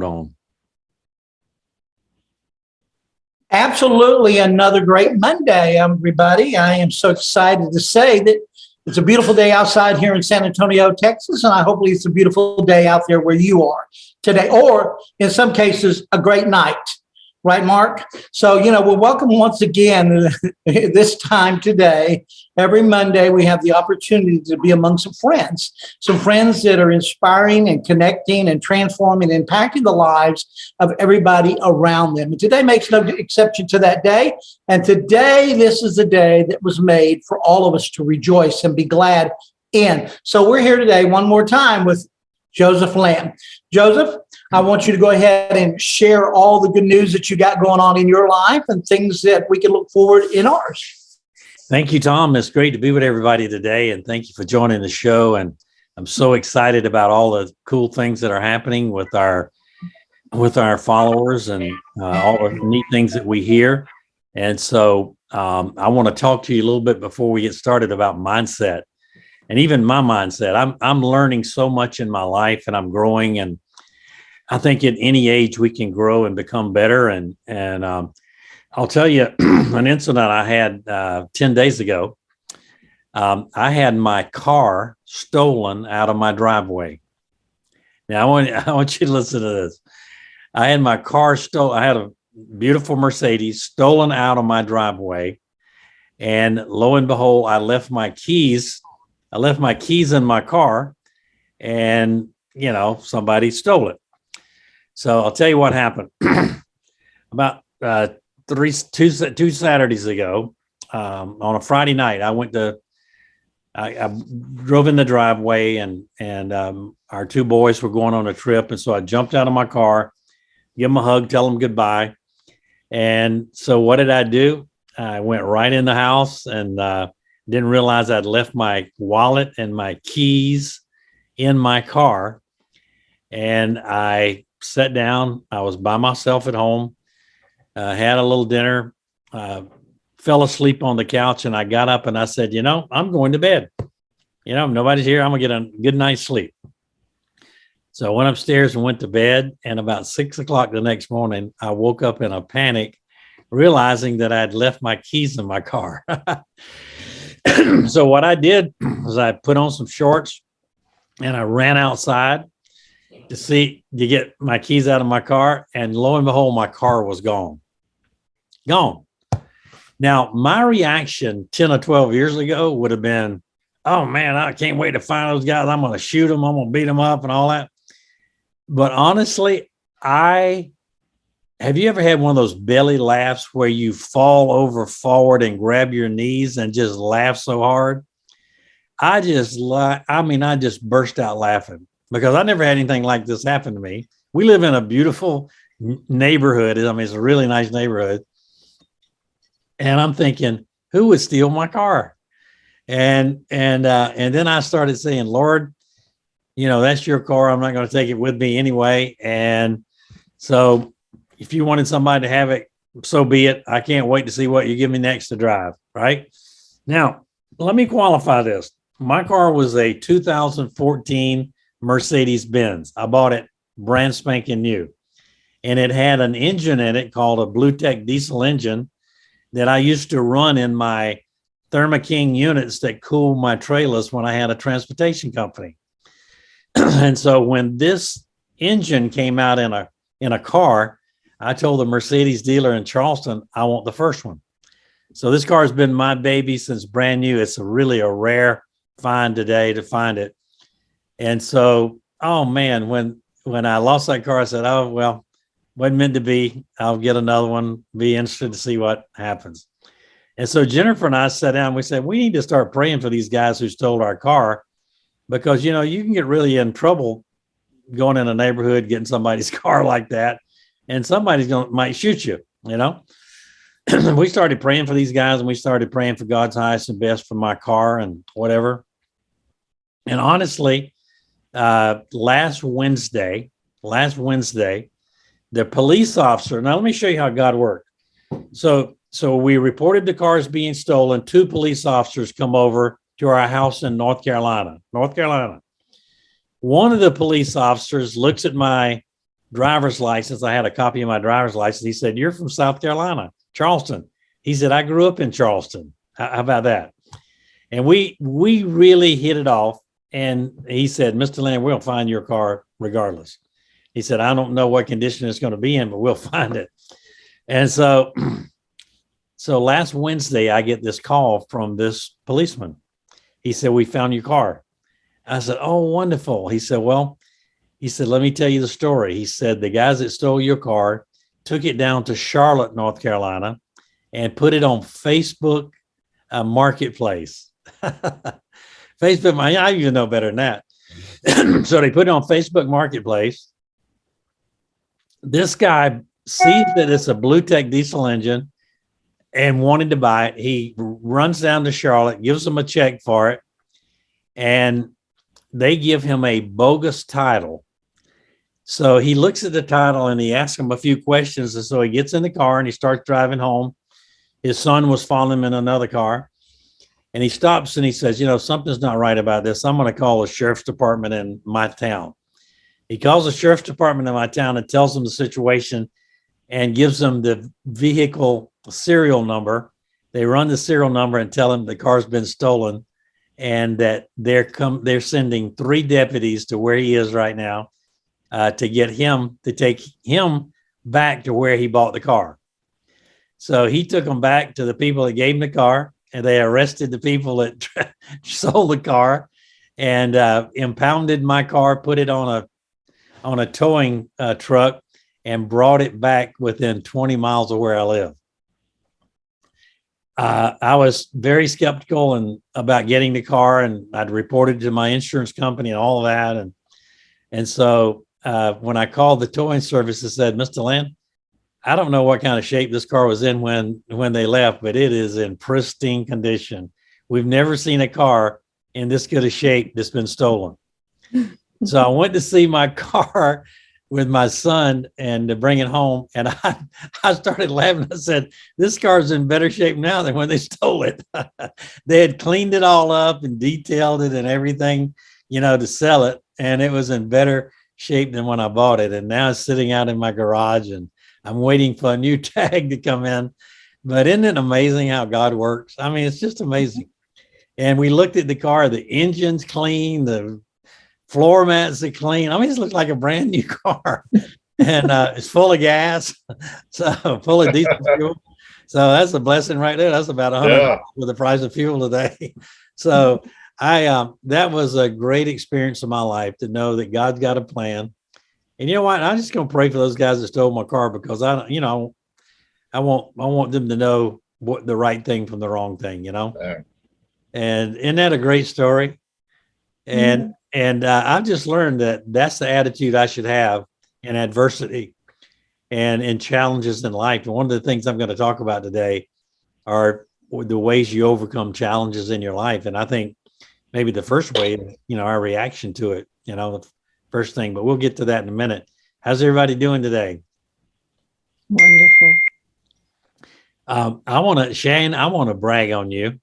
on. Absolutely. Another great Monday, everybody. I am so excited to say that it's a beautiful day outside here in San Antonio, Texas, and hopefully it's a beautiful day out there where you are today, or in some cases, a great night. Right, Mark? So, we're welcome once again this time today. Every Monday, we have the opportunity to be among some friends that are inspiring and connecting and transforming and impacting the lives of everybody around them. And today makes no exception to that day. And today, this is the day that was made for all of us to rejoice and be glad in. So we're here today one more time with Joseph Lamb. Joseph, I want you to go ahead and share all the good news that you got going on in your life and things that we can look forward in ours. Thank you, Tom. It's great to be with everybody today, and thank you for joining the show. And I'm so excited about all the cool things that are happening with our followers and all the neat things that we hear. And so I want to talk to you a little bit before we get started about mindset. And even my mindset, I'm learning so much in my life, and I'm growing. And I think at any age we can grow and become better. And I'll tell you an incident I had 10 days ago. I had my car stolen out of my driveway. Now I want you to listen to this. I had my car stolen. I had a beautiful Mercedes stolen out of my driveway, and lo and behold, I left my keys in my car, and somebody stole it. So I'll tell you what happened. About two Saturdays ago, on a Friday night, I drove in the driveway, and our two boys were going on a trip, and so I jumped out of my car, give them a hug, tell them goodbye. And so what did I do? I went right in the house and didn't realize I'd left my wallet and my keys in my car. And I sat down. I was by myself at home, had a little dinner, fell asleep on the couch, and I got up and I said, I'm going to bed. Nobody's here. I'm going to get a good night's sleep. So I went upstairs and went to bed. And about 6 o'clock the next morning, I woke up in a panic, realizing that I'd left my keys in my car. So what I did was I put on some shorts and I ran outside to get my keys out of my car. And lo and behold, my car was gone. Now, my reaction 10 or 12 years ago would have been, oh man, I can't wait to find those guys. I'm going to shoot them. I'm going to beat them up and all that. But honestly, have you ever had one of those belly laughs where you fall over forward and grab your knees and just laugh so hard? I just burst out laughing because I never had anything like this happen to me. We live in a beautiful neighborhood. I mean, it's a really nice neighborhood. And I'm thinking, who would steal my car? And then I started saying, Lord, that's your car. I'm not going to take it with me anyway. And so if you wanted somebody to have it, so be it. I can't wait to see what you give me next to drive. Right now, let me qualify this. My car was a 2014 Mercedes-Benz. I bought it brand spanking new, and it had an engine in it called a BlueTech diesel engine that I used to run in my Thermo King units that cool my trailers when I had a transportation company. And so when this engine came out in a car, I told the Mercedes dealer in Charleston, I want the first one. So this car has been my baby since brand new. It's really a rare find today to find it. And so, oh man, when I lost that car, I said, oh, well, wasn't meant to be. I'll get another one, be interested to see what happens. And so Jennifer and I sat down, we said, we need to start praying for these guys who stole our car, because, you can get really in trouble going in a neighborhood, getting somebody's car like that, and somebody's might shoot you, We started praying for these guys, and we started praying for God's highest and best for my car and whatever. And honestly, last Wednesday, the police officer, now let me show you how God worked. So we reported the cars being stolen. 2 police officers come over to our house in North Carolina. One of the police officers looks at my driver's license. I had a copy of my driver's license. He said, "You're from South Carolina, Charleston." He said, "I grew up in Charleston. How about that?" And we really hit it off. And he said, "Mr. Land, we'll find your car regardless." He said, "I don't know what condition it's going to be in, but we'll find it." And so, so last Wednesday, I get this call from this policeman. He said, "We found your car." I said, "Oh, wonderful." He said, "Well," he said, "let me tell you the story." He said, "The guys that stole your car took it down to Charlotte, North Carolina, and put it on Facebook Marketplace." Facebook, I even know better than that. So they put it on Facebook Marketplace. This guy sees that it's a Blue Tech diesel engine and wanted to buy it. He runs down to Charlotte, gives them a check for it, and they give him a bogus title. So he looks at the title and he asks him a few questions. And so he gets in the car and he starts driving home. His son was following him in another car. And he stops and he says, "Something's not right about this. I'm going to call the sheriff's department in my town." He calls the sheriff's department in my town and tells them the situation and gives them the vehicle serial number. They run the serial number and tell him the car's been stolen and that they're sending 3 deputies to where he is right now to get him to take him back to where he bought the car. So he took them back to the people that gave him the car, and they arrested the people that sold the car and impounded my car, put it on a towing truck, and brought it back within 20 miles of where I live. I was very skeptical about getting the car, and I'd reported to my insurance company and all of that. And so when I called the towing service and said, "Mr. Land, I don't know what kind of shape this car was in when they left, but it is in pristine condition. We've never seen a car in this good a shape that's been stolen." So I went to see my car with my son and to bring it home. And I started laughing. I said, "This car's in better shape now than when they stole it." They had cleaned it all up and detailed it and everything, to sell it. And it was in better shape than when I bought it. And now it's sitting out in my garage and I'm waiting for a new tag to come in. But isn't it amazing how God works? I mean, it's just amazing. And we looked at the car, the engine's clean, the floor mats are clean. I mean, it looks like a brand new car. And it's full of gas, so full of diesel fuel. So that's a blessing right there. That's about $100 with the price of fuel today. So that was a great experience of my life to know that God's got a plan. And you know what? I'm just going to pray for those guys that stole my car, because I want them to know what the right thing from the wrong thing, And isn't that a great story? And I've just learned that that's the attitude I should have in adversity and in challenges in life. And one of the things I'm going to talk about today are the ways you overcome challenges in your life. And I think maybe the first way is, our reaction to it, the first thing, but we'll get to that in a minute. How's everybody doing today? Wonderful. Shane, I want to brag on you.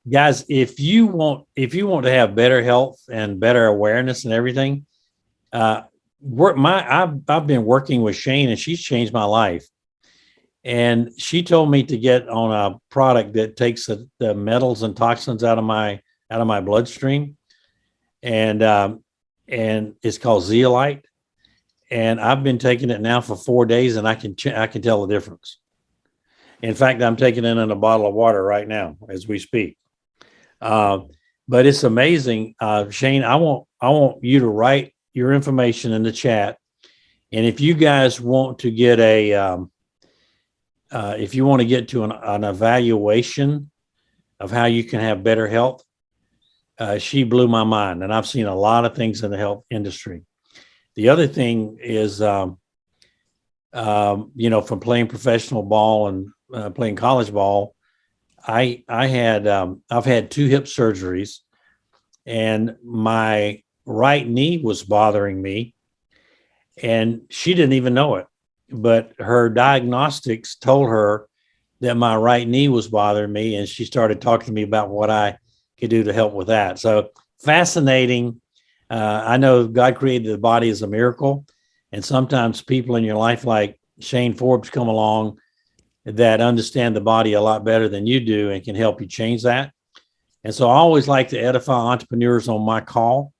Guys, if you want to have better health and better awareness and everything, I've been working with Shane, and she's changed my life. And she told me to get on a product that takes the metals and toxins out of my bloodstream, and it's called Zeolite. And I've been taking it now for 4 days, and I can tell the difference. In fact, I'm taking it in a bottle of water right now as we speak. But it's amazing. Shane, I want you to write your information in the chat. And if you guys want to get if you want to get to an evaluation of how you can have better health, she blew my mind. And I've seen a lot of things in the health industry. The other thing is, from playing professional ball and playing college ball, I've had 2 hip surgeries, and my right knee was bothering me, and she didn't even know it, but her diagnostics told her that my right knee was bothering me, and she started talking to me about what I could do to help with that. So fascinating. I know God created the body as a miracle, And sometimes people in your life, like Shane Forbes, come along that understand the body a lot better than you do and can help you change that. And so I always like to edify entrepreneurs on my call.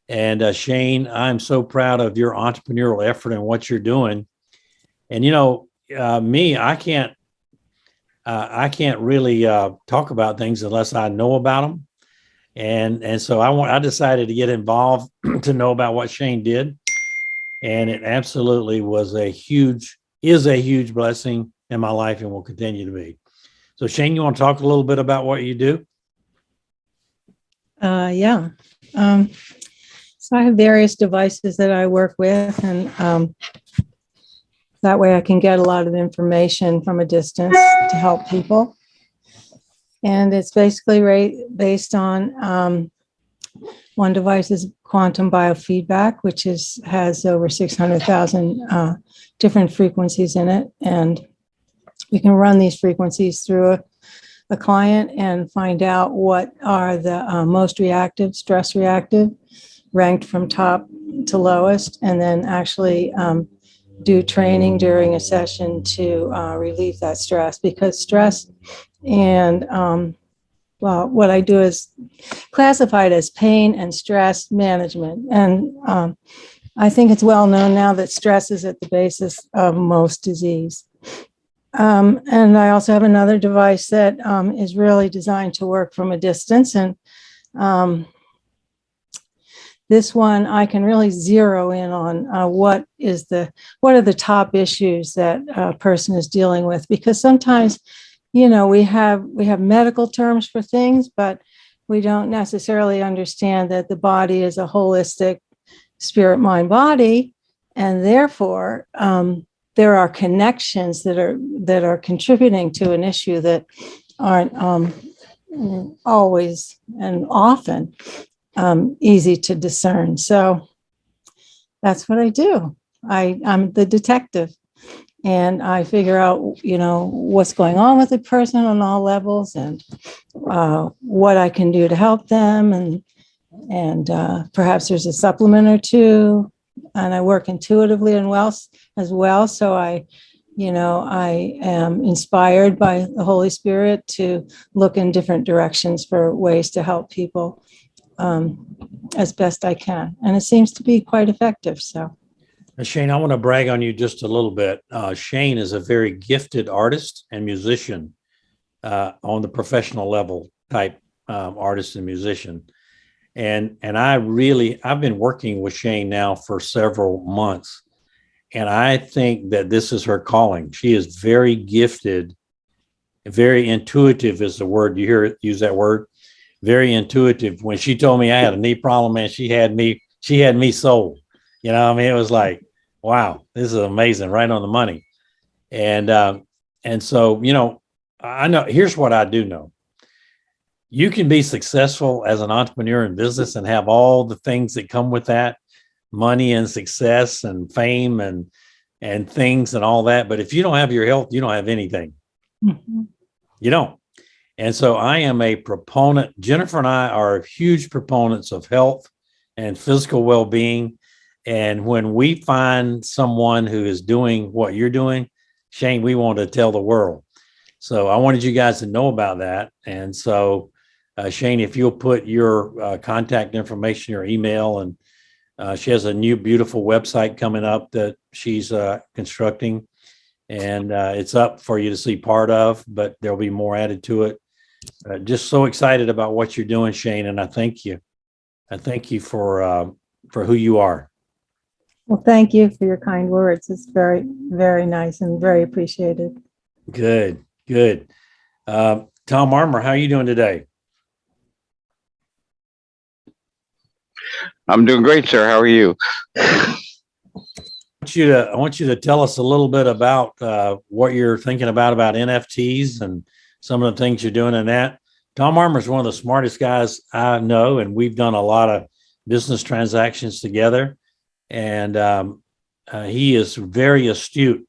And Shane, I'm so proud of your entrepreneurial effort and what you're doing. And me, I can't really talk about things unless I know about them. And so I decided to get involved to know about what Shane did, and it absolutely is a huge blessing in my life and will continue to be. So Shane, you want to talk a little bit about what you do? Yeah. So I have various devices that I work with, and that way I can get a lot of information from a distance to help people. And it's basically based on one device is quantum biofeedback, which has over 600,000 different frequencies in it. And we can run these frequencies through a client and find out what are the most reactive, stress reactive, ranked from top to lowest, and then actually do training during a session to relieve that stress, because stress and what I do is classify it as pain and stress management. And I think it's well known now that stress is at the basis of most disease. And I also have another device that is really designed to work from a distance. And this one, I can really zero in on what are the top issues that a person is dealing with, because sometimes, we have medical terms for things, but we don't necessarily understand that the body is a holistic spirit, mind, body, and therefore there are connections that are contributing to an issue that aren't always and often easy to discern. So that's what I do. I'm the detective, and I figure out, what's going on with the person on all levels, and what I can do to help them, and perhaps there's a supplement or two. And I work intuitively as well. So I am inspired by the Holy Spirit to look in different directions for ways to help people as best I can. And it seems to be quite effective. So, Shane, I want to brag on you just a little bit. Shane is a very gifted artist and musician on the professional level type artist and musician. And I've been working with Shane now for several months, and I think that this is her calling. She is very gifted, very intuitive is the word. You hear it, use that word, very intuitive. When she told me I had a knee problem, man, she had me sold. It was like, wow, this is amazing, right on the money. And so, I know, here's what I do know. You can be successful as an entrepreneur in business and have all the things that come with that, money and success and fame and things and all that. But if you don't have your health, you don't have anything. mm-hmm. You don't. And so I am a proponent. Jennifer and I are huge proponents of health and physical well-being. And when we find someone who is doing what you're doing, Shane, we want to tell the world. So I wanted you guys to know about that. And so, Shane, if you'll put your contact information, your email, and she has a new beautiful website coming up that she's constructing, and it's up for you to see part of, but there'll be more added to it. Just so excited about what you're doing, Shane, and I thank you. I thank you for who you are. Well, thank you for your kind words. It's very, very nice and very appreciated. Good. Tom Armour, how are you doing today? I'm doing great, sir. How are you? I want you to tell us a little bit about what you're thinking about NFTs and some of the things you're doing in that. Tom Armour is one of the smartest guys I know, and we've done a lot of business transactions together. And he is very astute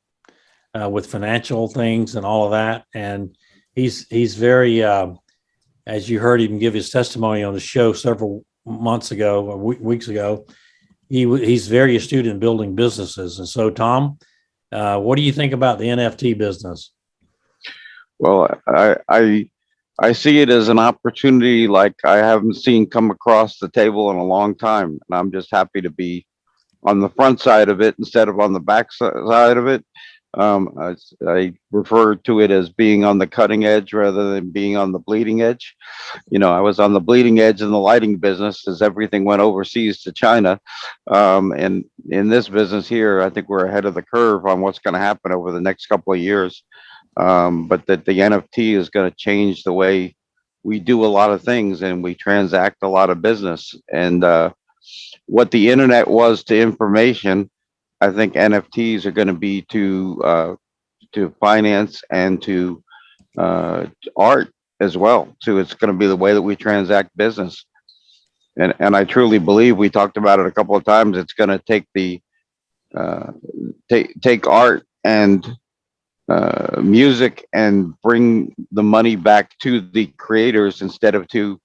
with financial things and all of that. And he's very, as you heard him give his testimony on the show several months ago or weeks ago, he's very astute in building businesses. And so, Tom, what do you think about the NFT business? Well, I see it as an opportunity like I haven't seen come across the table in a long time, and I'm just happy to be on the front side of it instead of on the back side of it. I refer to it as being on the cutting edge rather than being on the bleeding edge. You know, I was on the bleeding edge in the lighting business as everything went overseas to China. And in this business here, I think we're ahead of the curve on what's going to happen over the next couple of years. But that the NFT is going to change the way we do a lot of things and we transact a lot of business. And what the internet was to information, I think NFTs are going to be to finance and to art as well. So it's going to be the way that we transact business. And I truly believe, we talked about it a couple of times, it's going to take the take art and music and bring the money back to the creators instead of to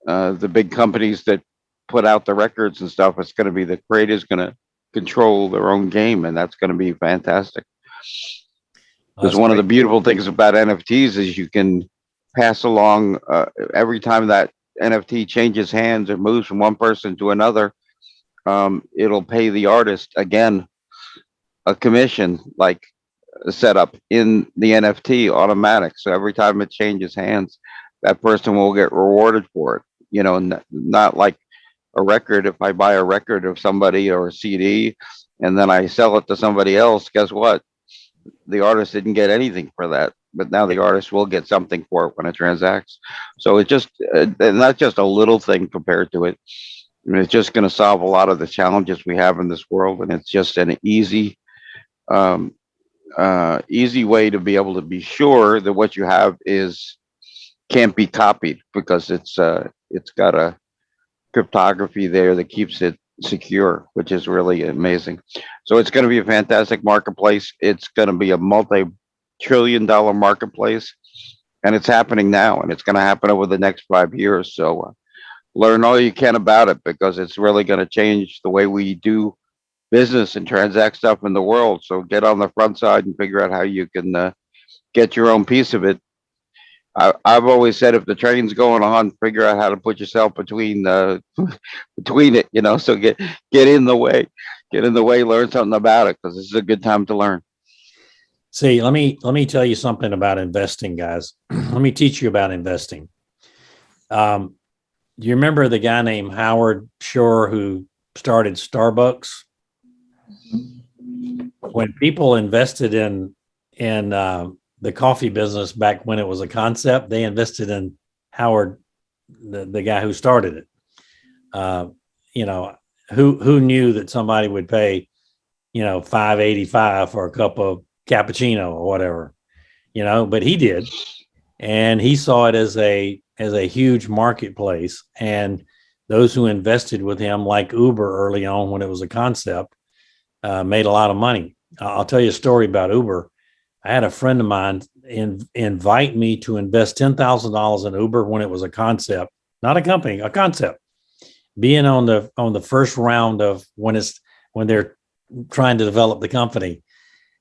the big companies that put out the records and stuff. It's going to be the creators going to control their own game, and that's going to be fantastic. Because one of the beautiful things about NFTs is you can pass along every time that NFT changes hands or moves from one person to another, it'll pay the artist again a commission, like set up in the NFT automatic. So every time it changes hands, that person will get rewarded for it. You know, not like a record. If I buy a record of somebody or a CD and then I sell it to somebody else, guess what? The artist didn't get anything for that, but now the artist will get something for it when it transacts. So it's just not just a little thing compared to it. I mean, it's just going to solve a lot of the challenges we have in this world, and it's just an easy way to be able to be sure that what you have is can't be copied, because it's got a cryptography there that keeps it secure, which is really amazing. So it's going to be a fantastic marketplace. It's going to be a multi-trillion-dollar marketplace, and it's happening now, and it's going to happen over the next 5 years. So learn all you can about it, because it's really going to change the way we do business and transact stuff in the world. So get on the front side and figure out how you can get your own piece of it. I've always said, if the train's going on, figure out how to put yourself between between it, you know. So get in the way, learn something about it, because this is a good time to learn. See, let me tell you something about investing, guys. Let me teach you about investing. Do you remember the guy named Howard Shore who started Starbucks? When people invested in the coffee business back when it was a concept, they invested in Howard, the guy who started it. You know, who knew that somebody would pay, you know, $5.85 for a cup of cappuccino or whatever, you know, but he did. And he saw it as a huge marketplace. And those who invested with him, like Uber early on when it was a concept, made a lot of money. I'll tell you a story about Uber. I had a friend of mine invite me to invest $10,000 in Uber when it was a concept, not a company, a concept. Being on the first round of when they're trying to develop the company,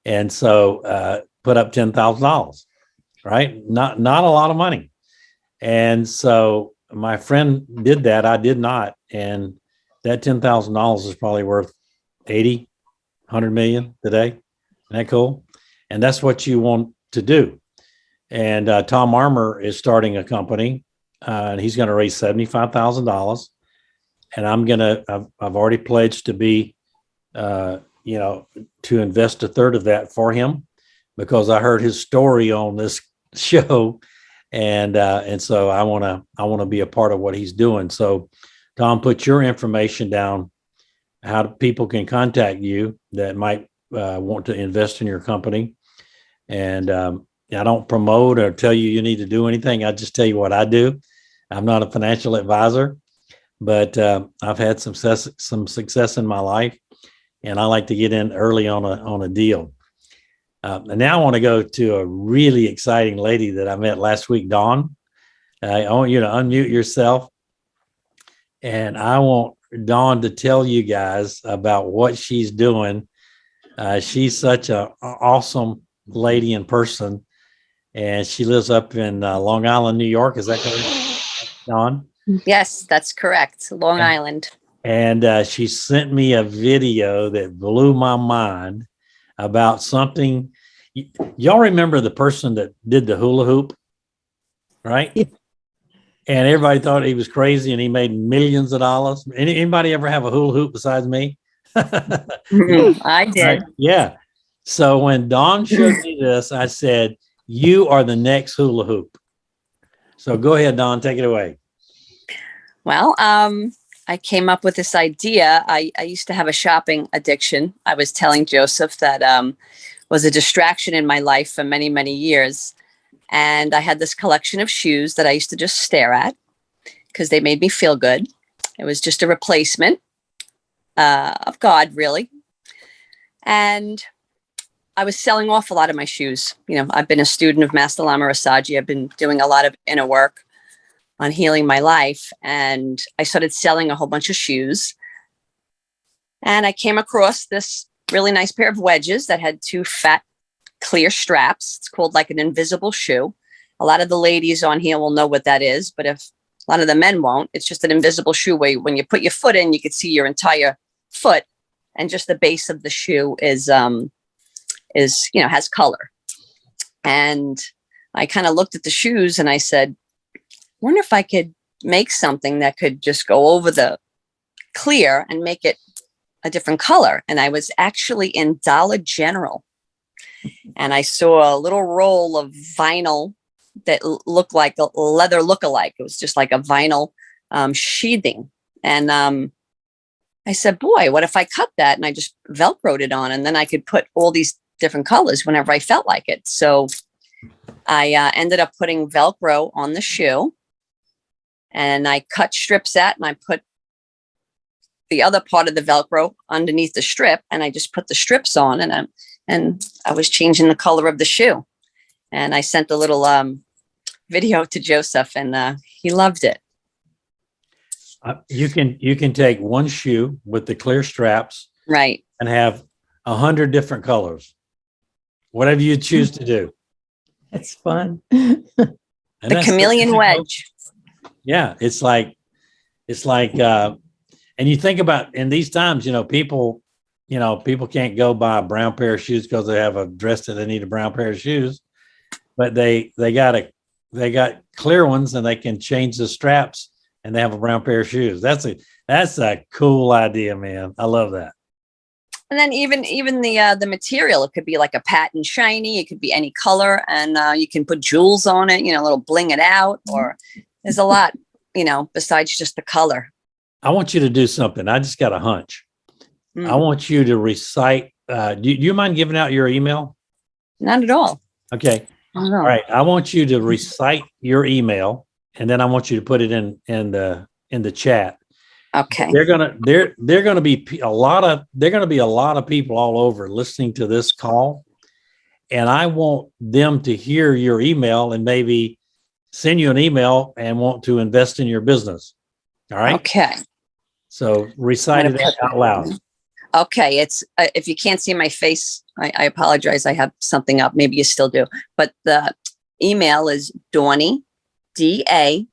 and so put up $10,000, right? Not a lot of money, and so my friend did that. I did not, and that $10,000 is probably worth 80, 100 million today. Isn't that cool? And that's what you want to do. And Tom Armour is starting a company, and he's going to raise $75,000. And I've already pledged to be, to invest a third of that for him, because I heard his story on this show, and so I want to be a part of what he's doing. So, Tom, put your information down. How people can contact you that might want to invest in your company. And I don't promote or tell you need to do anything. I just tell you what I do. I'm not a financial advisor, but I've had some success in my life, and I like to get in early on a deal. And now I want to go to a really exciting lady that I met last week, Dawn. I want you to unmute yourself, and I want Dawn to tell you guys about what she's doing. She's such a awesome lady in person, and she lives up in Long Island, New York. Is that correct, Dawn? Yes, that's correct. Long And- Island. And she sent me a video that blew my mind about something. Y'all remember the person that did the hula hoop, right? Yeah. And everybody thought he was crazy and he made millions of dollars. Anybody ever have a hula hoop besides me? I did. Right. Yeah. So when Dawn showed me this, I said, "You are the next hula hoop." So go ahead, Dawn, take it away. Well, I came up with this idea. I used to have a shopping addiction. I was telling Joseph that was a distraction in my life for many, many years. And I had this collection of shoes that I used to just stare at because they made me feel good. It was just a replacement of God, really. And I was selling off a lot of my shoes. You know, I've been a student of Master Lama Rasaji. I've been doing a lot of inner work on healing my life. And I started selling a whole bunch of shoes. And I came across this really nice pair of wedges that had two fat, clear straps. It's called like an invisible shoe. A lot of the ladies on here will know what that is, but if a lot of the men won't, it's just an invisible shoe where when you put your foot in, you can see your entire foot, and just the base of the shoe is has color. And I kind of looked at the shoes and I said, wonder if I could make something that could just go over the clear and make it a different color. And I was actually in Dollar General and I saw a little roll of vinyl that looked like a leather look-alike. It was just like a vinyl sheathing. And I said, boy, what if I cut that and I just Velcroed it on, and then I could put all these different colors whenever I felt like it. So I ended up putting Velcro on the shoe, and I cut strips out, and I put the other part of the Velcro underneath the strip, and I just put the strips on, and I was changing the color of the shoe. And I sent a little video to Joseph, and he loved it. You can take one shoe with the clear straps Right. and have 100 different colors, whatever you choose to do. It's fun. And The that's- chameleon wedge. Yeah, it's like, and you think about in these times, people can't go buy a brown pair of shoes because they have a dress that they need a brown pair of shoes, but they got clear ones and they can change the straps and they have a brown pair of shoes. That's a cool idea, man. I love that. And then even the material, it could be like a patent shiny. It could be any color, and you can put jewels on it. A little bling it out. Or there's a lot, besides just the color. I want you to do something. I just got a hunch. I want you to recite. Do you mind giving out your email? Not at all. Okay. I don't know. All right. I want you to recite your email, and then I want you to put it in the chat. Okay. They're gonna be a lot of people all over listening to this call, and I want them to hear your email and maybe send you an email and want to invest in your business. All right. Okay. So recite I'm it gonna out loud. Okay. It's if you can't see my face, I apologize. I have something up. Maybe you still do. But the email is Dawney, DAWNEY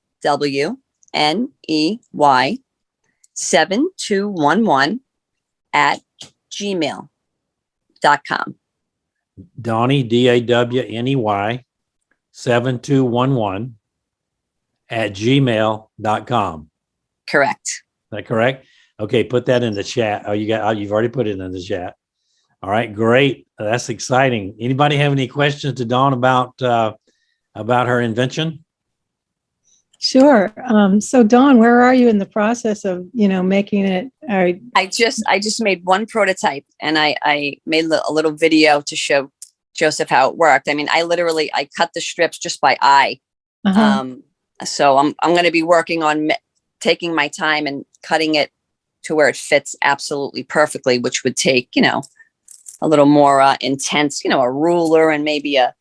7211 at gmail.com. Donnie, DAWNEY 7211 at gmail.com. Correct. Is that correct? Okay, put that in the chat. Oh, you've already put it in the chat. All right, great. That's exciting. Anybody have any questions to Dawn about her invention? Sure. So Dawn, where are you in the process of, making it? I just made one prototype, and I made a little video to show Joseph how it worked. I mean, I cut the strips just by eye. So I'm going to be working on taking my time and cutting it to where it fits absolutely perfectly, which would take, a little more intense, a ruler and maybe a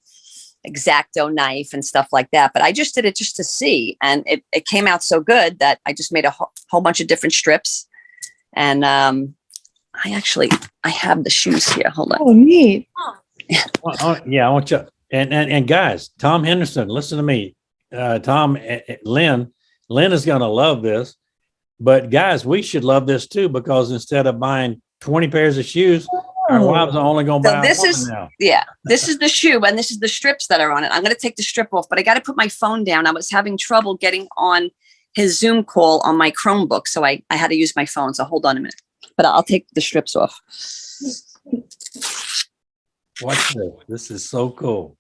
X-Acto knife and stuff like that. But I just did it just to see. And it came out so good that I just made a whole bunch of different strips. And I have the shoes here. Hold on. Oh, neat. Yeah, I want you and guys, Tom Henderson, listen to me. Tom, Lynn is going to love this, but guys, we should love this too, because instead of buying 20 pairs of shoes, our wives are only going to So buy this one is- now. Yeah, this is the shoe and this is the strips that are on it. I'm going to take the strip off, but I got to put my phone down. I was having trouble getting on his Zoom call on my Chromebook. So I had to use my phone. So hold on a minute, but I'll take the strips off. Watch this. This is so cool.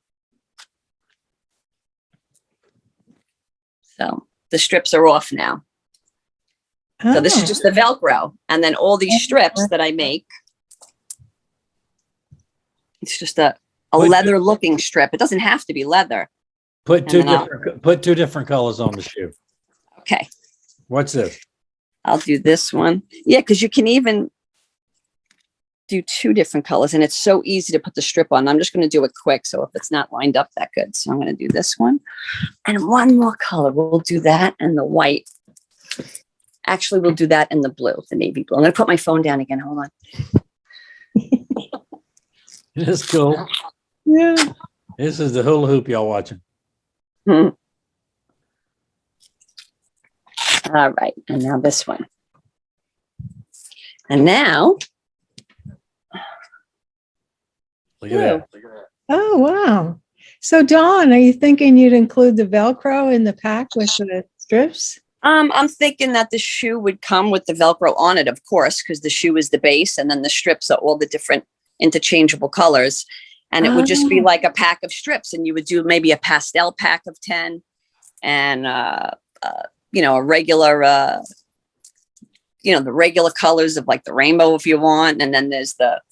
So the strips are off now. So this is Oh. just the Velcro. And then all these strips that I make, it's just a Wait, leather looking strip. It doesn't have to be leather. Put two And then different colors on the shoe. Okay. What's this? I'll do this one. Yeah, because you can even do 2 different colors and it's so easy to put the strip on. I'm just going to do it quick. So if it's not lined up that good. So I'm going to do this one and one more color. We'll do that and the white. Actually, we'll do that in the blue, the navy blue. I'm going to put my phone down again. Hold on. It's cool. Yeah. This is the hula hoop y'all watching. Hmm. All right. And now this one. And now, Look at that. Oh, wow. So Dawn, are you thinking you'd include the Velcro in the pack with the strips? I'm thinking that the shoe would come with the Velcro on it, of course, because the shoe is the base and then the strips are all the different interchangeable colors. And it would just be Oh. like a pack of strips and you would do maybe a pastel pack of 10 and, a regular, the regular colors of like the rainbow if you want. And then there's the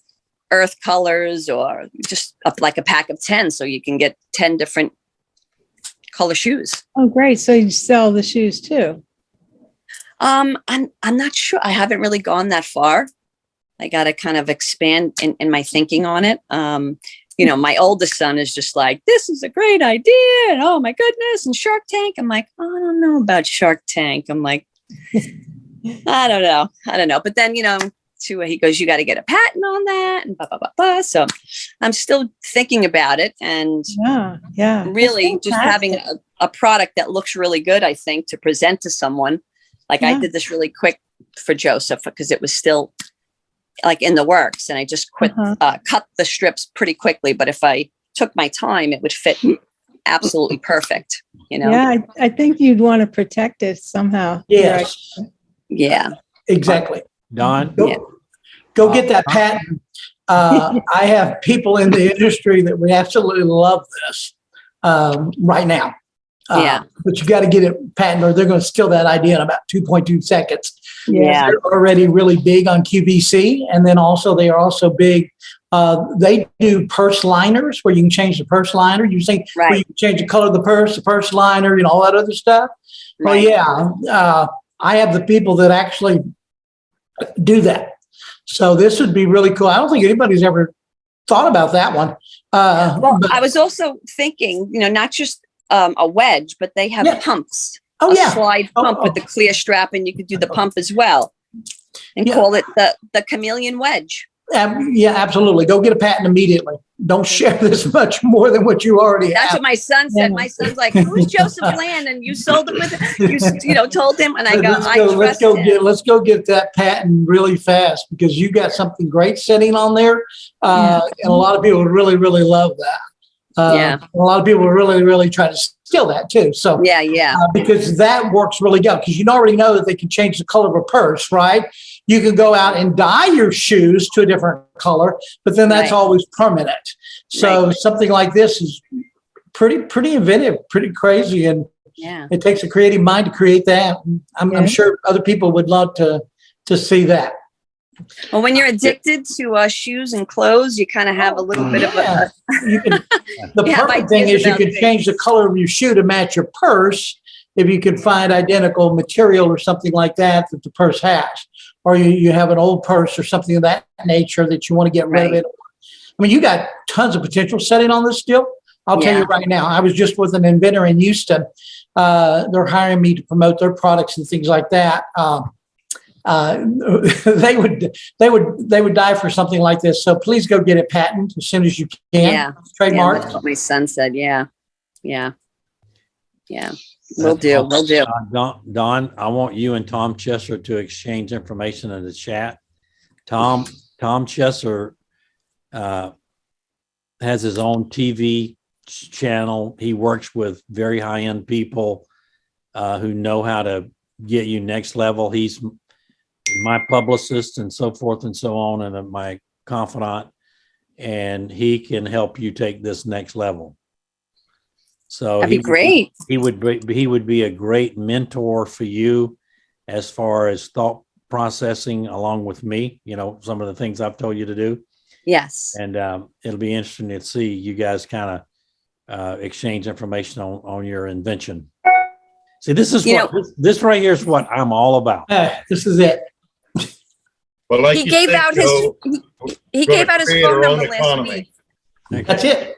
earth colors or just like a pack of 10. So you can get 10 different color shoes. Oh, great. So you sell the shoes too? I'm not sure. I haven't really gone that far. I got to kind of expand in my thinking on it. My oldest son is just like, this is a great idea. And oh my goodness. And Shark Tank. I'm like, I don't know about Shark Tank. I'm like, I don't know. But then, he goes, you got to get a patent on that and blah, blah, blah, blah. So I'm still thinking about it and Yeah. really That's just having a product that looks really good, I think, to present to someone. Like I Yeah. did this really quick for Joseph because it was still like in the works and I just cut the strips pretty quickly. But if I took my time, it would fit absolutely perfect, Yeah, I think you'd want to protect it somehow. Yes, Yeah. exactly. Don? Go, Yeah. go get that patent. I have people in the industry that would absolutely love this right now. Yeah. But you got to get it patent or they're going to steal that idea in about 2.2 seconds. Yeah. They're already really big on QVC. And then also they are also big. They do purse liners where you can change the purse liner. You think where Right. you can change the color of the purse liner, all that other stuff. Well, Right. yeah. I have the people that actually do that. So this would be really cool. I don't think anybody's ever thought about that one. Well, But- I was also thinking, not just a wedge, but they have Yeah. pumps. oh a yeah. slide Oh, pump oh. with the clear strap, and you could do the pump as well, and Yeah. call it the chameleon wedge. Yeah, absolutely. Go get a patent immediately. Don't share this much more than what you already That's have. what my son said. Yeah. My son's like, "Who's Joseph Land?" And you sold it with you told him, and I go, Let's "I go, let's trust go him." let's go get that patent really fast because you got something great sitting on there. And a lot of people would really, really love that. Yeah. A lot of people would really, really try to steal that too. So Yeah. because that works really good because you already know that they can change the color of a purse, right? You can go out and dye your shoes to a different color, but then that's Right. always permanent. So something like this is pretty inventive, pretty crazy, and Yeah. it takes a creative mind to create that. I'm Yeah. sure other people would love to see that. Well, when you're addicted to shoes and clothes, you kind of have a little bit of Yeah. a. You can, the You have perfect thing ideas is you about can things. change the color of your shoe to match your purse if you can find identical material or something like that that the purse has. Or you have an old purse or something of that nature that you want to get rid of Right. it. I mean, you got tons of potential setting on this still. I'll tell you Yeah. right now, I was just with an inventor in Houston. They're hiring me to promote their products and things like that. they would die for something like this. So please go get it patented as soon as you can. Yeah. Trademark. Yeah, that's what my son said. Yeah. Yeah. Yeah. Will do. Will do. Don, I want you and Tom Chesser to exchange information in the chat. Tom Chesser has his own TV channel. He works with very high-end people who know how to get you next level. He's my publicist and so forth and so on, and my confidant, and he can help you take this next level. So That'd be great. He would be a great mentor for you as far as thought processing, along with me, you know, some of the things I've told you to do. Yes. And it'll be interesting to see you guys kind of exchange information on your invention. See, this is this right here is what I'm all about. This is it. Well, like He you gave said, out Joe, he gonna gave out his create phone our own number last economy. week. That's it.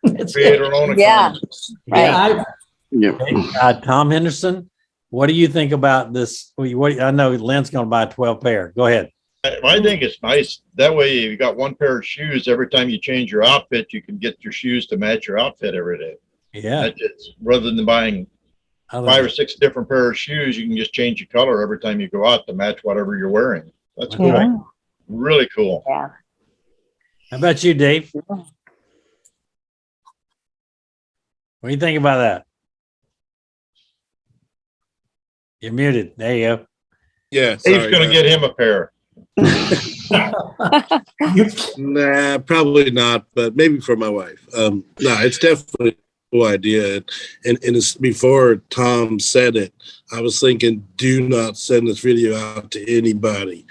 That's create it. our own Yeah. economy. Right. Yeah, Yeah. Tom Henderson, what do you think about this? What I know Lynn's going to buy 12 pair. Go ahead. I think it's nice. That way you got one pair of shoes. Every time you change your outfit, you can get your shoes to match your outfit every day. Yeah. That's it. Rather than buying 5 or 6 different pair of shoes, you can just change your color every time you go out to match whatever you're wearing. That's cool. Yeah. Really cool. Yeah. How about you, Dave? What do you think about that? You're muted. There you go. Yeah, He's sorry, going to get him a pair. You- Nah, probably not, but maybe for my wife. No, it's definitely a cool idea. And it's before Tom said it, I was thinking, do not send this video out to anybody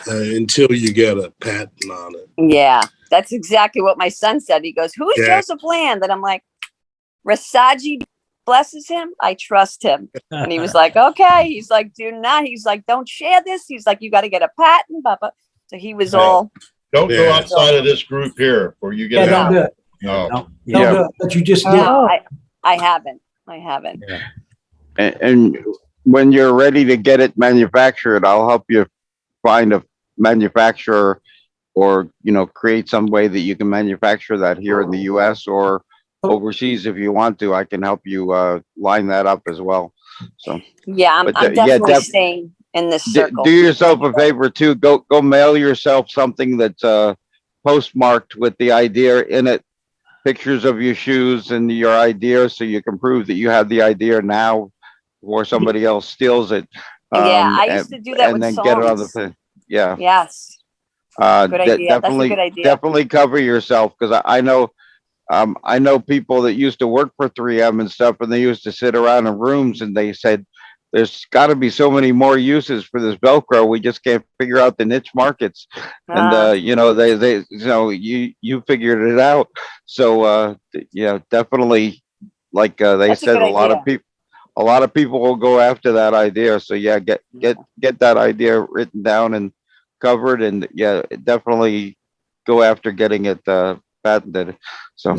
until you get a patent on it. Yeah. That's exactly what my son said. He goes, "Who's Yeah. Joseph Land?" And I'm like, "Rasaji blesses him. I trust him." And he was like, "Okay." He's like, "Do not." He's like, "Don't share this." He's like, "You got to get a patent, Papa." So he was Right. all, Don't go Yeah. outside of this group here where you Yeah, get don't do it. No. No, Don't yeah. do it. But you just did. no, I haven't. I haven't. And when you're ready to get it manufactured, I'll help you find a manufacturer, or, you know, create some way that you can manufacture that here in the US or overseas. If you want to, I can help you line that up as well. So Yeah, I'm, But, I'm yeah, definitely def- staying in this do circle. yourself a favor too. Go mail yourself something that's postmarked with the idea in it, pictures of your shoes and your idea, so you can prove that you have the idea now before somebody else steals it. Yeah, I used to do that and with then get it on the songs. thing. Yeah. Yes. Good idea. That's a Definitely, good idea. definitely cover yourself, because I know people that used to work for 3M and stuff, and they used to sit around in rooms and they said, there's got to be so many more uses for this Velcro. We just can't figure out the niche markets. And, you know, they, you know, you figured it out. So, yeah, definitely, like they That's a said, good a lot of people will go after that idea. So yeah, get that idea written down and covered, and yeah, definitely go after getting it patented. So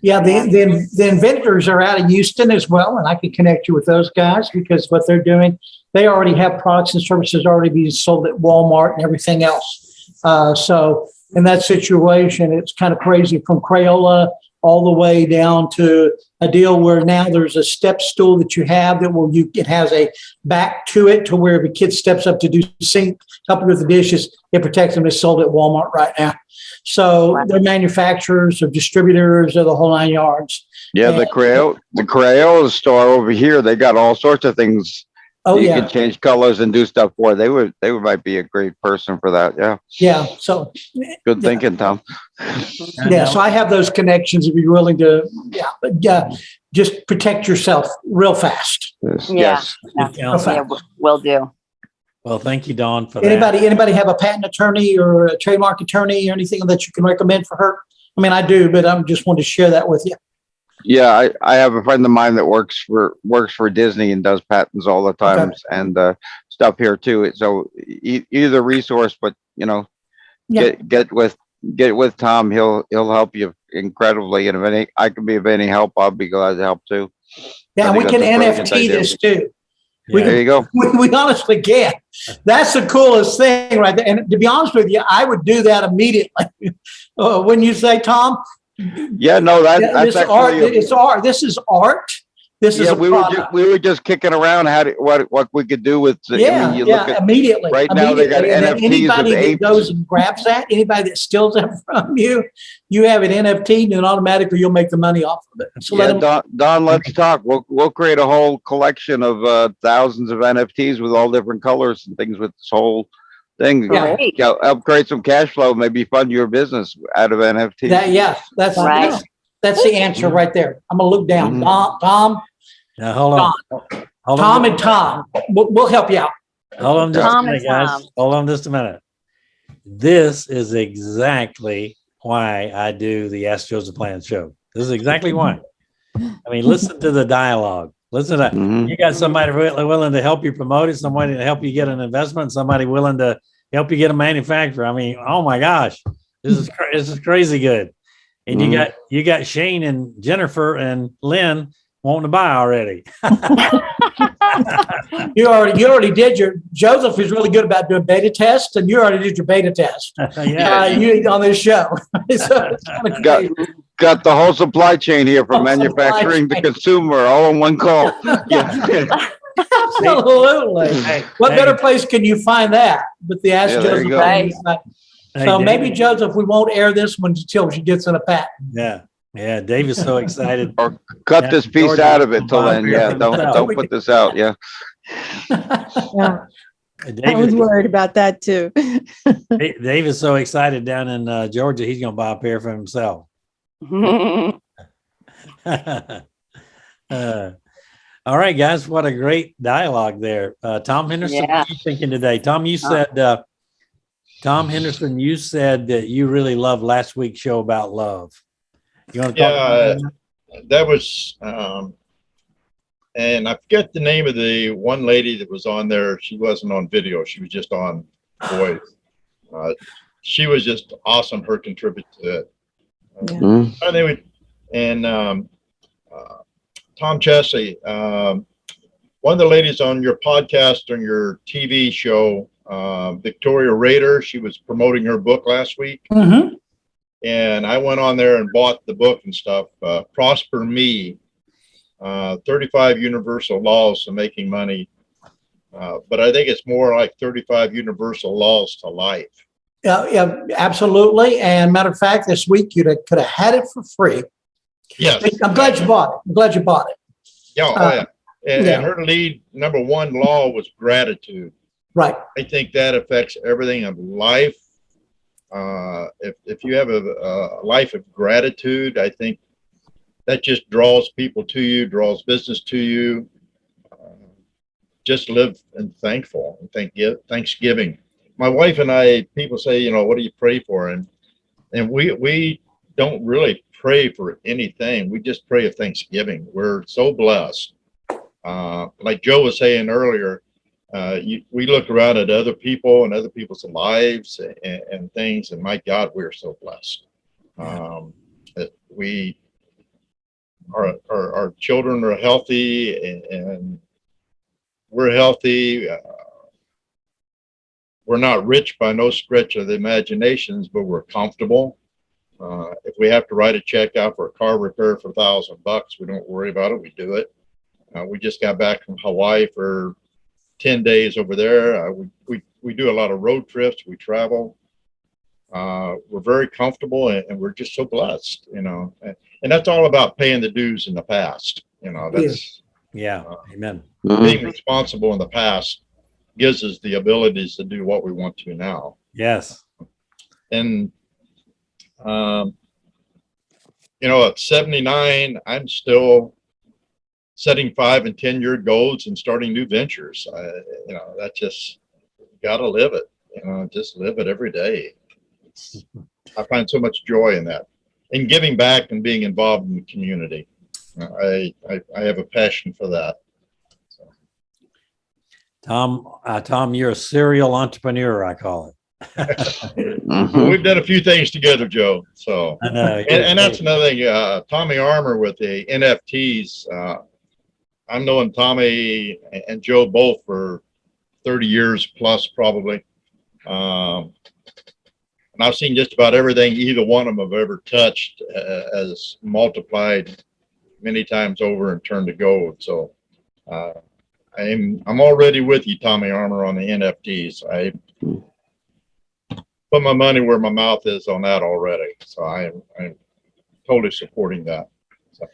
Yeah, the inventors are out of Houston as well, and I can connect you with those guys, because what they're doing, they already have products and services already being sold at Walmart and everything else. So in that situation, it's kind of crazy, from Crayola all the way down to a deal where now there's a step stool that you have that it has a back to it, to where if a kid steps up to do help you with the dishes, it protects them. It's sold at Walmart right now. So they're manufacturers or distributors of the whole 9 yards. yeah, the Crayola store over here, they got all sorts of things. Oh, You yeah. can change colors and do stuff for. They might be a great person for that. Yeah. Yeah. So, Good Yeah. thinking, Tom. yeah. So I have those connections if you're willing to, but just protect yourself real fast. Yes. Yeah. Yes. Good counsel. Yeah, will do. Well, thank you, Dawn, for that. Anybody have a patent attorney or a trademark attorney or anything that you can recommend for her? I mean, I do, but I just wanted to share that with you. Yeah, I have a friend of mine that works for Disney and does patents all the time, and stuff here too. So either resource, but you know, Yeah. get with Tom. He'll help you incredibly, and I can be of any help, I'll be glad to help too. Yeah, I and we think can that's a brilliant NFT idea. this too. We There you go. We honestly can. That's the coolest thing right there. And to be honest with you, I would do that immediately. Wouldn't you say, Tom? Yeah, no, that's This art, actually, it's art. This is art. This is yeah, a we were product. just, we were just kicking around what we could do with, I Yeah, mean, you look yeah, at, immediately. right now they got immediately. And then NFTs of anybody that apes. goes and grabs that, anybody that steals that from you, you have it NFT, and automatically you'll make the money off of it. So yeah, let them. Don, let's talk. We'll create a whole collection of thousands of NFTs with all different colors and things with this whole thing. Yeah. Great. Help create some cash flow, maybe fund your business out of NFTs. Yeah, that's Right. that's the answer right there. I'm gonna look down. Mhm. Tom, Now, hold on. Hold on. Tom, and Tom. We'll help you out. Hold on just a Tom minute, and guys. Tom. Hold on just a minute. This is exactly why I do the Ask Joseph Plan show. This is exactly why. I mean, listen to the dialogue. Listen to that. Mhm. You got somebody willing to help you promote it, somebody to help you get an investment, somebody willing to help you get a manufacturer. I mean, oh my gosh, this is crazy good. And you got Shane and Jennifer and Lynn wanting to buy already. You already did your. Joseph is really good about doing beta tests, and you already did your beta test. Yeah. You on this show. So it's kind of Got, crazy. got the whole supply chain here from Whole supply manufacturing to chain. consumer all in one call. Yeah. Absolutely. Hey, What hey, better place can you find that but the Ask Yeah, there Joseph you go. Plan? hey, So maybe David- Joseph, we won't air this one until she gets in a patent. Yeah. Yeah. Dave is so excited. Or cut this piece Georgia out of it till will then. buy Yeah, beer don't himself. put this out. Yeah. Yeah, I was David, worried about that too. Dave is so excited down in Georgia, he's going to buy a pair for himself. All right, guys, what a great dialogue there. Tom Henderson, Yeah. what are you thinking today? Tom, you said, Tom Henderson, you said that you really loved last week's show about love. You want to talk about that? That was, and I forget the name of the one lady that was on there. She wasn't on video. She was just on voice. She was just awesome. Her contribute to it. Mhm. I think Tom Chessie, one of the ladies on your podcast, on your TV show, Victoria Rader, she was promoting her book last week. Mhm. And I went on there and bought the book and stuff, Prosper Me, 35 Universal Laws to Making Money. But I think it's more like 35 Universal Laws to Life. Yeah, absolutely. And matter of fact, this week you could have had it for free. Yes. I'm glad you bought it. I'm glad you bought it. Yeah. Yeah. And yeah. her lead number one law was gratitude. Right. I think that affects everything of life. If you have a life of gratitude, I think that just draws people to you, draws business to you. Just live and thankful and Thanksgiving. My wife and I, people say, what do you pray for? And we don't really pray for anything. We just pray of Thanksgiving. We're so blessed. Like Joe was saying earlier, we look around at other people and other people's lives and things, and my God, we're so blessed. That our children are healthy and we're healthy. We're not rich by no stretch of the imaginations, but we're comfortable. If we have to write a check out for a car repair for $1,000, we don't worry about it. We do it. We just got back from Hawaii for 10 days over there. We do a lot of road trips. We travel. We're very comfortable and we're just so blessed, and that's all about paying the dues in the past. That's Yeah. Amen. being responsible in the past gives us the abilities to do what we want to now. Yes. And, at 79, I'm still setting 5 and 10-year goals and starting new ventures. That just gotta live it, just live it every day. I find so much joy in that, in giving back and being involved in the community. I have a passion for that. Tom, you're a serial entrepreneur, I call it. Mhm. We've done a few things together, Joe. So, I know. and that's another thing. Tommy Armour with the NFTs. I'm knowing Tommy and Joe both for 30 years plus probably. And I've seen just about everything either one of them have ever touched as multiplied many times over and turned to gold. So I'm already with you, Tommy Armour, on the NFTs. I put my money where my mouth is on that already. So I'm totally supporting that. So,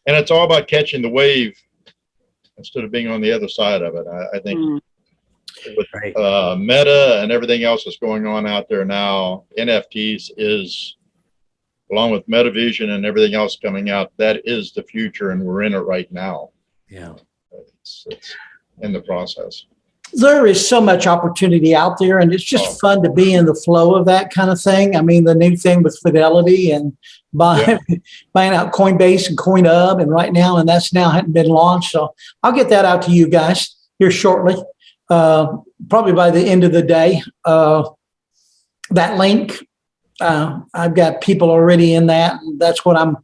and it's all about catching the wave instead of being on the other side of it. I think with Right. Meta and everything else that's going on out there now, NFTs is, along with MetaVision and everything else coming out, that is the future, and we're in it right now. Yeah. It's in the process. There is so much opportunity out there, and it's just fun to be in the flow of that kind of thing. I mean, the new thing with Fidelity and buying out Coinbase and CoinHub, and right now, and that's now hadn't been launched. So I'll get that out to you guys here shortly, probably by the end of the day. That link, I've got people already in that. And that's what I'm.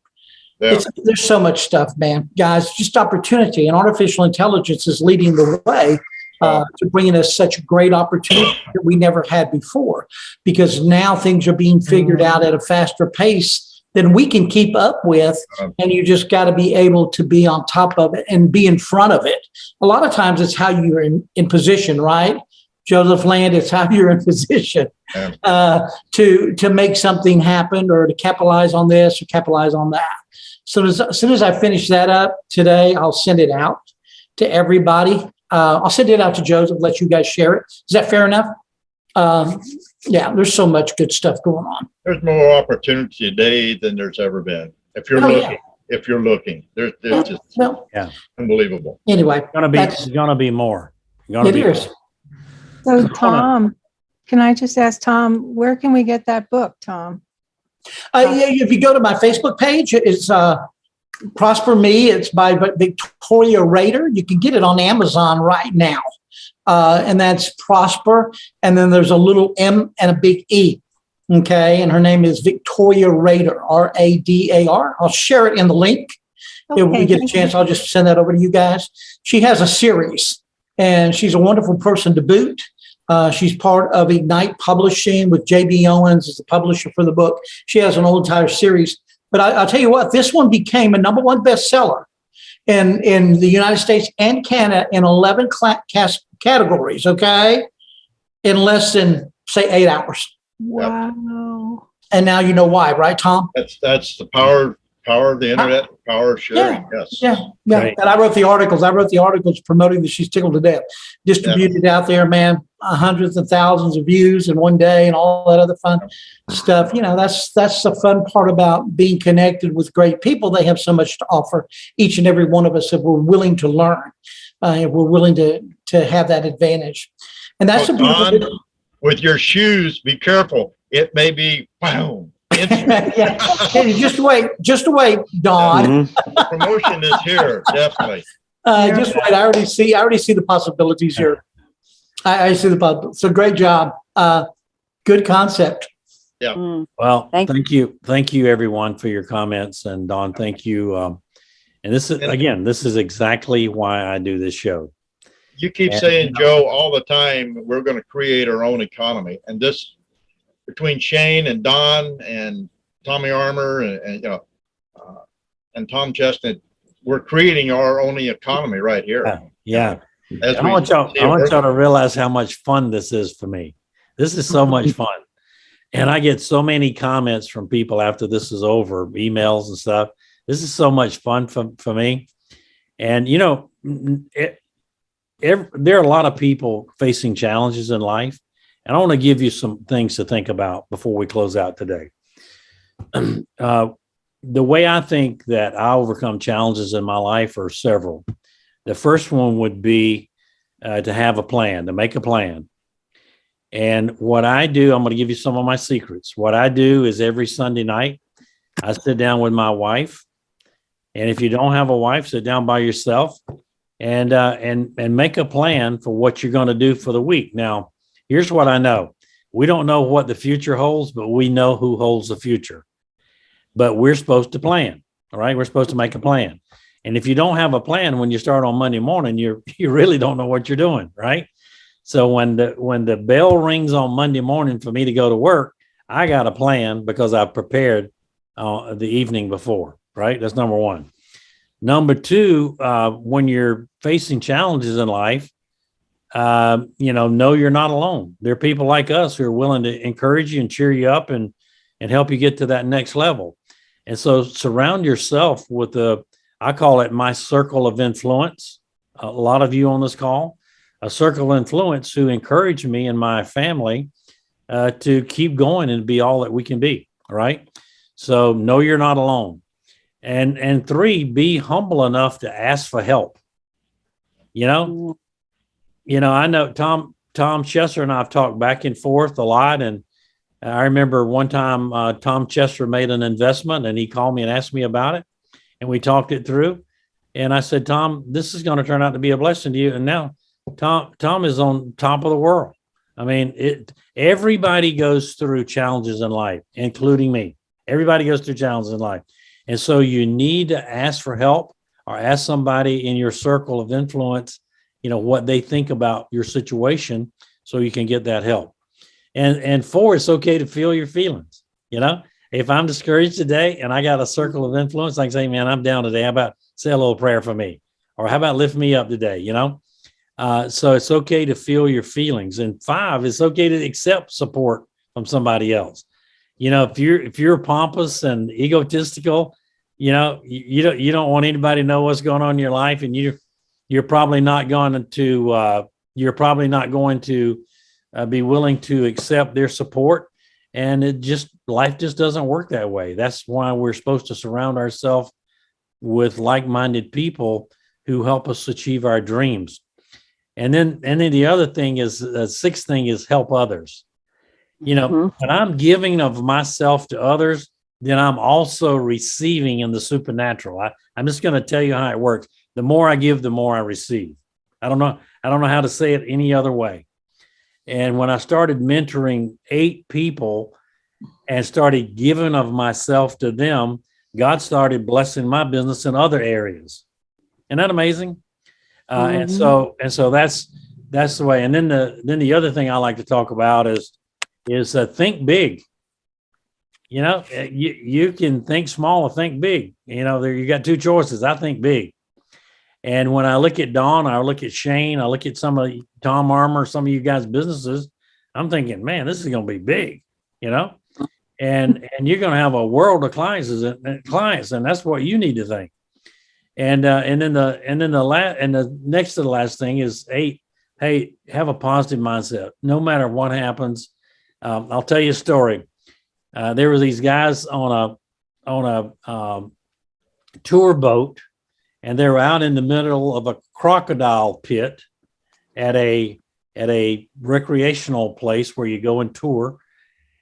Yeah. There's so much stuff, man, guys. Just opportunity, and artificial intelligence is leading the way. To bringing us such great opportunity that we never had before, because now things are being figured out at a faster pace than we can keep up with. And you just got to be able to be on top of it and be in front of it. A lot of times it's how you're in position, right? Joseph Land, it's how you're in position to make something happen or to capitalize on this or capitalize on that. So as soon as I finish that up today, I'll send it out to everybody. I'll send it out to Joseph, let you guys share it. Is that fair enough? Yeah, there's so much good stuff going on. There's more opportunity today than there's ever been. If you're looking, there's just Well, unbelievable. anyway, It's gonna be more. it is. So Tom, can I just ask Tom, where can we get that book, Tom? Yeah, if you go to my Facebook page, it's Prosper Me. It's by Victoria Rader. You can get it on Amazon right now. And that's Prosper. And then there's a little M and a big E. Okay. And her name is Victoria Rader, Radar. I'll share it in the link. If we get a chance, I'll just send that over to you guys. She has a series, and she's a wonderful person to boot. She's part of Ignite Publishing with J.B. Owens as the publisher for the book. She has an whole entire series. But I'll tell you what, this one became a #1 bestseller in the United States and Canada in 11 categories, okay, in less than, say, 8 hours. Wow. And now you know why, right, Tom? That's the power of the internet, power of sharing. Yes. Yeah. Right. And I wrote the articles promoting that she's tickled to death. Distributed out there, man, hundreds of thousands of views in one day and all that other fun stuff. You know, that's the fun part about being connected with great people. They have so much to offer, each and every one of us, if we're willing to learn, if we're willing to have that advantage. And that's Don, with your shoes, be careful. It may be boom. yeah. Hey, just wait, Don. The promotion is here, definitely. Just wait. I already see the possibilities here. I see the possibilities. So great job. Good concept. Well, thank you everyone for your comments, and Don, thank you. And this is exactly why I do this show. You keep saying, Joe, all the time, we're going to create our own economy, and this, between Shane and Don and Tommy Armour and Tom Chestnut, we're creating our own economy right here. Yeah. I want y'all to realize how much fun this is for me. This is so much fun. And I get so many comments from people after this is over, emails and stuff. This is so much fun for me. And, you know, there are a lot of people facing challenges in life. And I want to give you some things to think about before we close out today. The way I think that I overcome challenges in my life are several. The first one would be to have a plan, to make a plan. And what I do, I'm going to give you some of my secrets. What I do is every Sunday night, I sit down with my wife. And if you don't have a wife, sit down by yourself and make a plan for what you're going to do for the week. Now, here's what I know. We don't know what the future holds, but we know who holds the future. But we're supposed to plan, all right? We're supposed to make a plan. And if you don't have a plan when you start on Monday morning, you really don't know what you're doing, right? So when the bell rings on Monday morning for me to go to work, I got a plan because I prepared the evening before, right? That's number one. Number two, when you're facing challenges in life, know you're not alone. There are people like us who are willing to encourage you and cheer you up and help you get to that next level. And so surround yourself with I call it my circle of influence. A lot of you on this call, a circle of influence who encourage me and my family to keep going and be all that we can be. Right. So know you're not alone. And three, be humble enough to ask for help. I know Tom Chester and I've talked back and forth a lot. And I remember one time Tom Chester made an investment and he called me and asked me about it. And we talked it through. And I said, Tom, this is going to turn out to be a blessing to you. And now Tom is on top of the world. I mean, everybody goes through challenges in life, including me. Everybody goes through challenges in life. And so you need to ask for help or ask somebody in your circle of influence, what they think about your situation so you can get that help. And four, it's okay to feel your feelings. If I'm discouraged today and I got a circle of influence, I can say, man, I'm down today. How about say a little prayer for me? Or how about lift me up today? So it's okay to feel your feelings. And five, it's okay to accept support from somebody else. If you're pompous and egotistical, you don't want anybody to know what's going on in your life, and you're probably not going to be willing to accept their support. And life just doesn't work that way. That's why we're supposed to surround ourselves with like-minded people who help us achieve our dreams. And then the other thing is, sixth thing is help others. When I'm giving of myself to others, then I'm also receiving in the supernatural. I'm just going to tell you how it works. The more I give, the more I receive. I don't know how to say it any other way. And when I started mentoring 8 people and started giving of myself to them, God started blessing my business in other areas. Isn't that amazing? And so that's the way. And then the other thing I like to talk about is think big. You can think small or think big. You got 2 choices. I think big. And when I look at Dawn, I look at Shane, I look at some of Tom Armour, some of you guys' businesses, I'm thinking, man, this is going to be big, and you're going to have a world of clients, and that's what you need to think. And then the next to the last thing is 8. Hey, have a positive mindset, no matter what happens. I'll tell you a story. There were these guys on a tour boat, and they were out in the middle of a crocodile pit at a recreational place where you go and tour.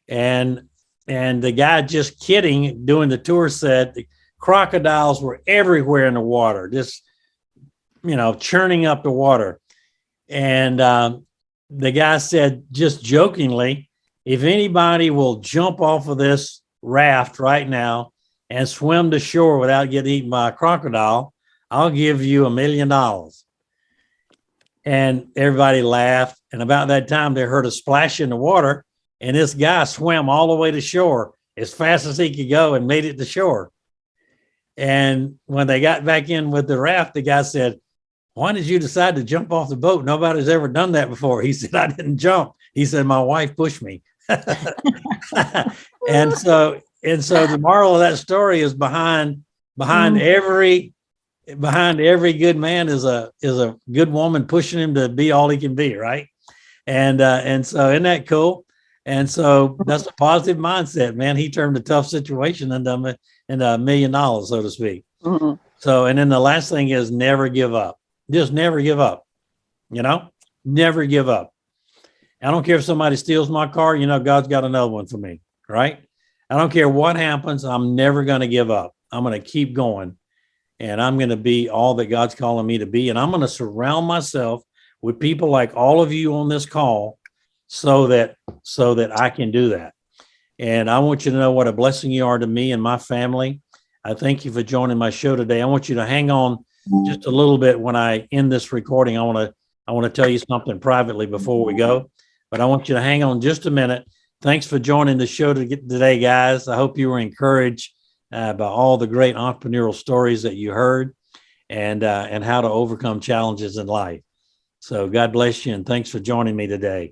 And the guy, just kidding, doing the tour, said the crocodiles were everywhere in the water, just, churning up the water. And the guy said, just jokingly, if anybody will jump off of this raft right now and swim to shore without getting eaten by a crocodile, I'll give you $1 million. And everybody laughed. And about that time, they heard a splash in the water. And this guy swam all the way to shore as fast as he could go and made it to shore. And when they got back in with the raft, the guy said, why did you decide to jump off the boat? Nobody's ever done that before. He said, I didn't jump. He said, my wife pushed me. And so the moral of that story is behind every good man is a good woman pushing him to be all he can be, right? And so isn't that cool? And so that's a positive mindset, man. He turned a tough situation into $1 million, so to speak. Mm-hmm. So, and then the last thing is never give up. Just never give up. Never give up. I don't care if somebody steals my car. God's got another one for me, right? I don't care what happens. I'm never going to give up. I'm going to keep going. And I'm going to be all that God's calling me to be. And I'm going to surround myself with people like all of you on this call so that I can do that. And I want you to know what a blessing you are to me and my family. I thank you for joining my show today. I want you to hang on just a little bit when I end this recording. I want to tell you something privately before we go, but I want you to hang on just a minute. Thanks for joining the show today, guys. I hope you were encouraged by all the great entrepreneurial stories that you heard and how to overcome challenges in life. So God bless you, and thanks for joining me today.